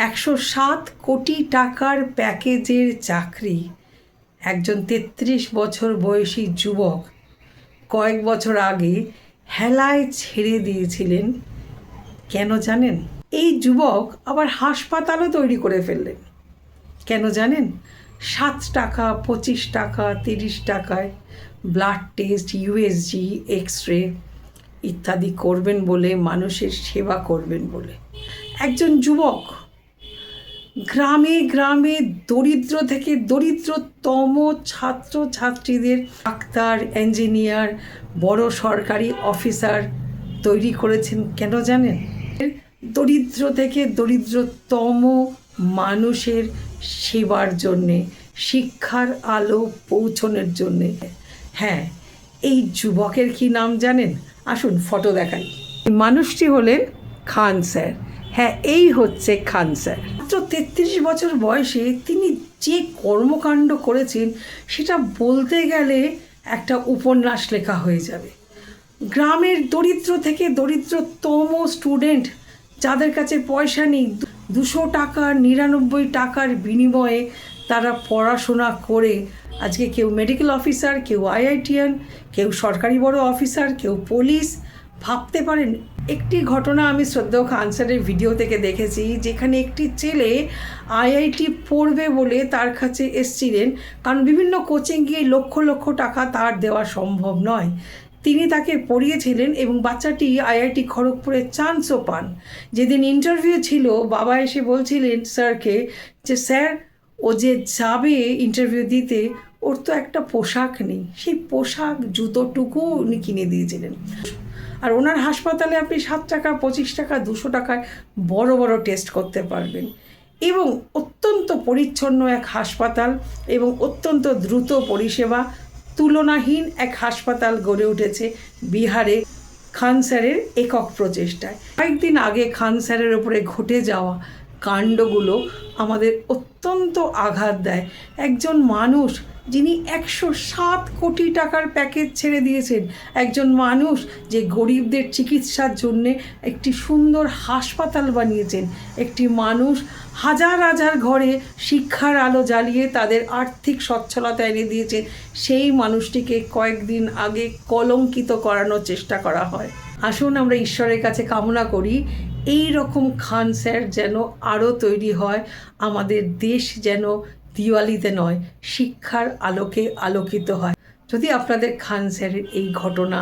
107 কোটি টাকার প্যাকেজের চাকরি একজন 33 বছর বয়সী যুবক কয়েক বছর আগে হেলায় ছেড়ে দিয়েছিলেন। কেন জানেন? এই যুবক আবার হাসপাতালও তৈরি করে ফেললেন। কেন জানেন? 7 টাকা, 25 টাকা, 30 টাকায় ব্লাড টেস্ট, ইউএসজি, এক্স-রে ইত্যাদি করবেন বলে, মানুষের সেবা করবেন বলে। একজন যুবক গ্রামে গ্রামে দরিদ্র থেকে দরিদ্রতম ছাত্রছাত্রীদের ডাক্তার, ইঞ্জিনিয়ার, বড় সরকারি অফিসার তৈরি করেছেন। কেন জানেন? দরিদ্র থেকে দরিদ্রতম মানুষের সেবার জন্যে, শিক্ষার আলো পৌঁছনের জন্যে। হ্যাঁ, এই যুবকের কি নাম জানেন? আসুন ফটো দেখাই। মানুষটি হলেন খান স্যার। হ্যাঁ, এই হচ্ছে খান স্যার। মাত্র 33 বছর বয়সে তিনি যে কর্মকাণ্ড করেছেন সেটা বলতে গেলে একটা উপন্যাস লেখা হয়ে যাবে। গ্রামের দরিদ্র থেকে দরিদ্রতম স্টুডেন্ট যাদের কাছে পয়সা নেই, 200 টাকা, 99 টাকার বিনিময়ে তারা পড়াশোনা করে আজকে কেউ মেডিকেল অফিসার, কেউ আইআইটিয়ান, কেউ সরকারি বড় অফিসার, কেউ পুলিশ। ভাবতে পারেন, একটি ঘটনা আমি শ্রদ্ধেয় খান স্যারের ভিডিও থেকে দেখেছি, যেখানে একটি ছেলে আইআইটি পড়বে বলে তার কাছে এসেছিলেন, কারণ বিভিন্ন কোচিং গিয়ে লক্ষ লক্ষ টাকা তার দেওয়া সম্ভব নয়। তিনি তাকে পড়িয়েছিলেন এবং বাচ্চাটি আইআইটি খড়গপুরে চান্সও পান। যেদিন ইন্টারভিউ ছিল, বাবা এসে বলছিলেন স্যারকে যে স্যার, ও যে যাবে ইন্টারভিউ দিতে, ওর তো একটা পোশাক নেই। সেই পোশাক, জুতোটুকু উনি কিনে দিয়েছিলেন। আর ওনার হাসপাতালে আপনি 7 টাকা, 25 টাকা, 200 টাকায় বড় বড় টেস্ট করতে পারবেন। এবং অত্যন্ত পরিচ্ছন্ন এক হাসপাতাল এবং অত্যন্ত দ্রুত পরিষেবা, তুলনাহীন এক হাসপাতাল গড়ে উঠেছে বিহারে খান স্যারের একক প্রচেষ্টায়। কয়েকদিন আগে খান স্যারের ওপরে ঘটে যাওয়া কাণ্ডগুলো আমাদের অত্যন্ত আঘাত দেয়। একজন মানুষ যিনি 107 কোটি টাকার প্যাকেজ ছেড়ে দিয়েছেন, একজন মানুষ যে গরিবদের চিকিৎসার জন্যে একটি সুন্দর হাসপাতাল বানিয়েছেন, একটি মানুষ হাজার হাজার ঘরে শিক্ষার আলো জ্বালিয়ে তাদের আর্থিক সচ্ছলতা এনে দিয়েছেন, সেই মানুষটিকে কয়েকদিন আগে কলঙ্কিত করানোর চেষ্টা করা হয়। আসুন আমরা ঈশ্বরের কাছে কামনা করি এই রকম খান স্যার যেন আরও তৈরি হয়, আমাদের দেশ যেন দিওয়ালিতে নয়, শিক্ষার আলোকে আলোকিত হয়। যদি আপনাদের খান স্যারের এই ঘটনা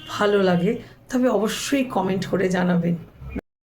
ভালো লাগে তবে অবশ্যই কমেন্ট করে জানাবেন।